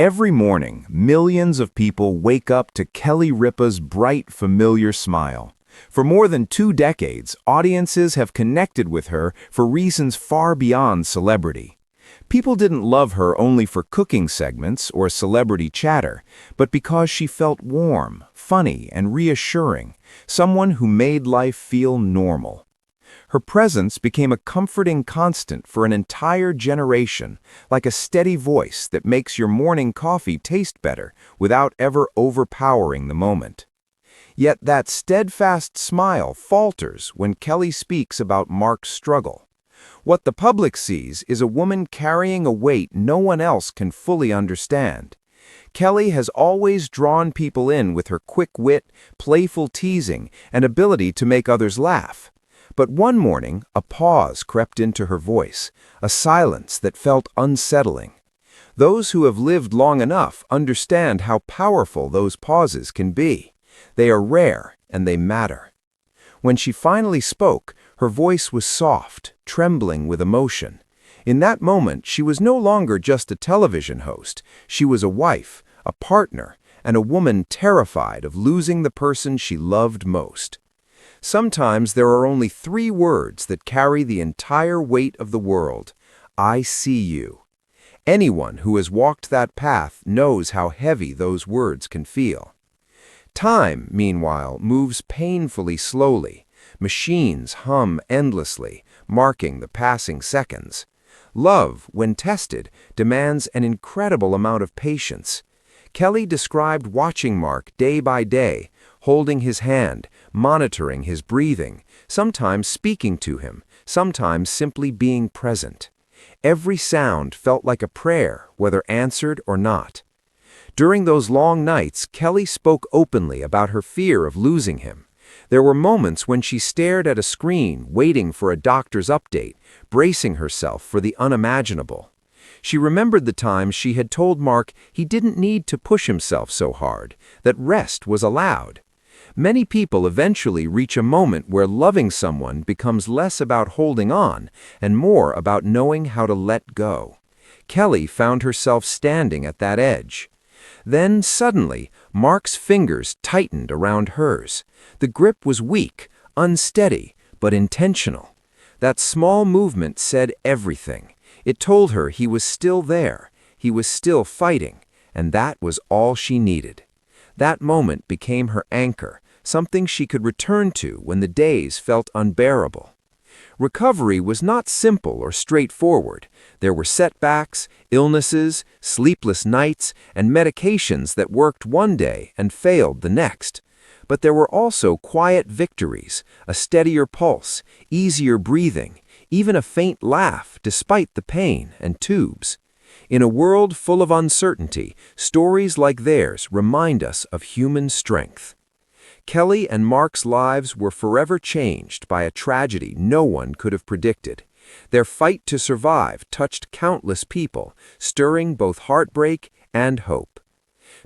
Every morning, millions of people wake up to Kelly Ripa's bright, familiar smile. For more than 2 decades, audiences have connected with her for reasons far beyond celebrity. People didn't love her only for cooking segments or celebrity chatter, but because she felt warm, funny, and reassuring, someone who made life feel normal. Her presence became a comforting constant for an entire generation, like a steady voice that makes your morning coffee taste better without ever overpowering the moment. Yet that steadfast smile falters when Kelly speaks about Mark's struggle. What the public sees is a woman carrying a weight no one else can fully understand. Kelly has always drawn people in with her quick wit, playful teasing, and ability to make others laugh. But one morning, a pause crept into her voice, a silence that felt unsettling. Those who have lived long enough understand how powerful those pauses can be. They are rare, and they matter. When she finally spoke, her voice was soft, trembling with emotion. In that moment, she was no longer just a television host. She was a wife, a partner, and a woman terrified of losing the person she loved most. Sometimes there are only 3 words that carry the entire weight of the world. I see you. Anyone who has walked that path knows how heavy those words can feel. Time, meanwhile, moves painfully slowly. Machines hum endlessly, marking the passing seconds. Love, when tested, demands an incredible amount of patience. Kelly described watching Mark day by day, holding his hand, monitoring his breathing, sometimes speaking to him, sometimes simply being present. Every sound felt like a prayer, whether answered or not. During those long nights, Kelly spoke openly about her fear of losing him. There were moments when she stared at a screen, waiting for a doctor's update, bracing herself for the unimaginable. She remembered the times she had told Mark he didn't need to push himself so hard, that rest was allowed. Many people eventually reach a moment where loving someone becomes less about holding on and more about knowing how to let go. Kelly found herself standing at that edge. Then, suddenly, Mark's fingers tightened around hers. The grip was weak, unsteady, but intentional. That small movement said everything. It told her he was still there, he was still fighting, and that was all she needed. That moment became her anchor, something she could return to when the days felt unbearable. Recovery was not simple or straightforward. There were setbacks, illnesses, sleepless nights, and medications that worked one day and failed the next. But there were also quiet victories, a steadier pulse, easier breathing, even a faint laugh despite the pain and tubes. In a world full of uncertainty, stories like theirs remind us of human strength. Kelly and Mark's lives were forever changed by a tragedy no one could have predicted. Their fight to survive touched countless people, stirring both heartbreak and hope.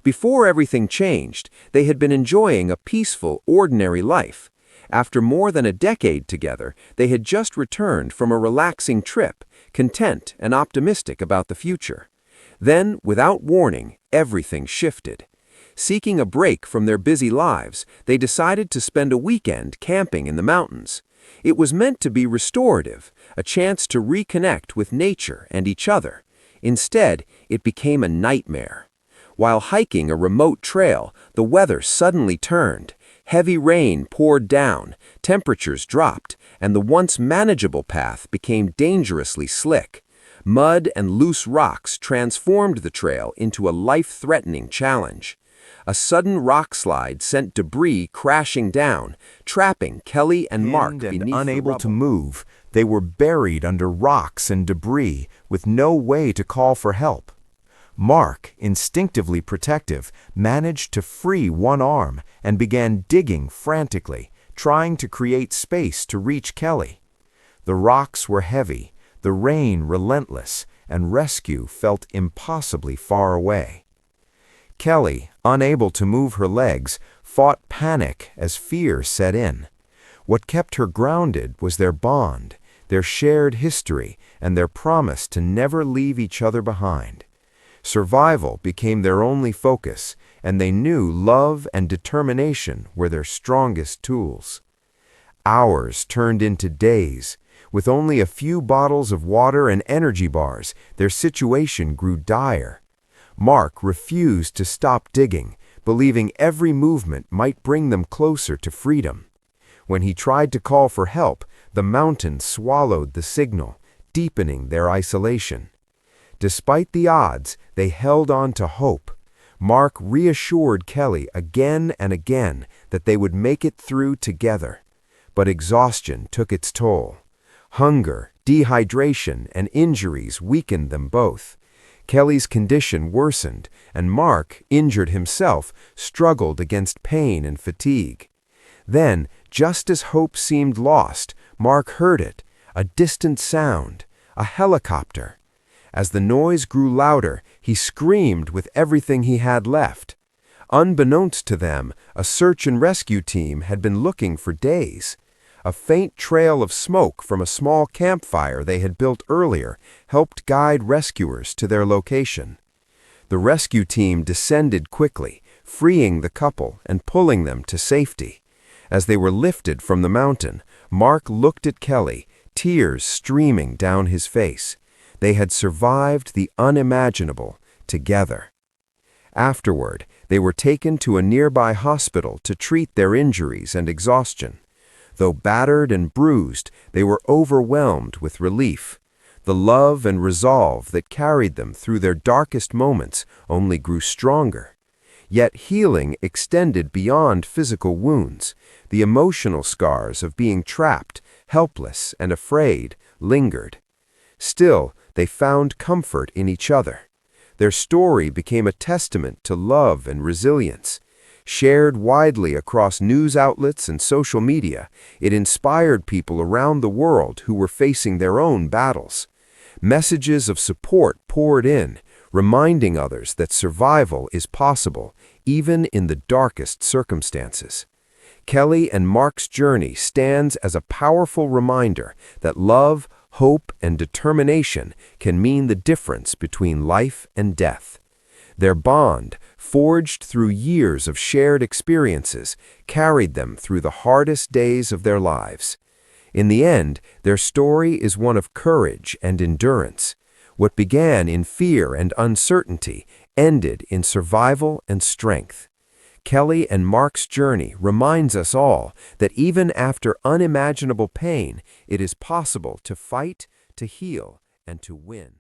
Before everything changed, they had been enjoying a peaceful, ordinary life. After more than a decade together, they had just returned from a relaxing trip, content and optimistic about the future. Then, without warning, everything shifted. Seeking a break from their busy lives, they decided to spend a weekend camping in the mountains. It was meant to be restorative, a chance to reconnect with nature and each other. Instead, it became a nightmare. While hiking a remote trail, the weather suddenly turned. Heavy rain poured down, temperatures dropped, and the once manageable path became dangerously slick. Mud and loose rocks transformed the trail into a life-threatening challenge. A sudden rock slide sent debris crashing down, trapping Kelly and Mark beneath the rubble. Unable to move, they were buried under rocks and debris with no way to call for help. Mark, instinctively protective, managed to free one arm and began digging frantically, trying to create space to reach Kelly. The rocks were heavy, the rain relentless, and rescue felt impossibly far away. Kelly, unable to move her legs, fought panic as fear set in. What kept her grounded was their bond, their shared history, and their promise to never leave each other behind. Survival became their only focus, and they knew love and determination were their strongest tools. Hours turned into days. With only a few bottles of water and energy bars, their situation grew dire. Mark refused to stop digging, believing every movement might bring them closer to freedom. When he tried to call for help, the mountain swallowed the signal, deepening their isolation. Despite the odds, they held on to hope. Mark reassured Kelly again and again that they would make it through together. But exhaustion took its toll. Hunger, dehydration, and injuries weakened them both. Kelly's condition worsened, and Mark, injured himself, struggled against pain and fatigue. Then, just as hope seemed lost, Mark heard it, a distant sound, a helicopter. As the noise grew louder, he screamed with everything he had left. Unbeknownst to them, a search and rescue team had been looking for days. A faint trail of smoke from a small campfire they had built earlier helped guide rescuers to their location. The rescue team descended quickly, freeing the couple and pulling them to safety. As they were lifted from the mountain, Mark looked at Kelly, tears streaming down his face. They had survived the unimaginable together. Afterward, they were taken to a nearby hospital to treat their injuries and exhaustion. Though battered and bruised, they were overwhelmed with relief. The love and resolve that carried them through their darkest moments only grew stronger. Yet healing extended beyond physical wounds. The emotional scars of being trapped, helpless, and afraid lingered. Still, they found comfort in each other. Their story became a testament to love and resilience. Shared widely across news outlets and social media, it inspired people around the world who were facing their own battles. Messages of support poured in, reminding others that survival is possible, even in the darkest circumstances. Kelly and Mark's journey stands as a powerful reminder that love, hope, and determination can mean the difference between life and death. Their bond, forged through years of shared experiences, carried them through the hardest days of their lives. In the end, their story is one of courage and endurance. What began in fear and uncertainty ended in survival and strength. Kelly and Mark's journey reminds us all that even after unimaginable pain, it is possible to fight, to heal, and to win.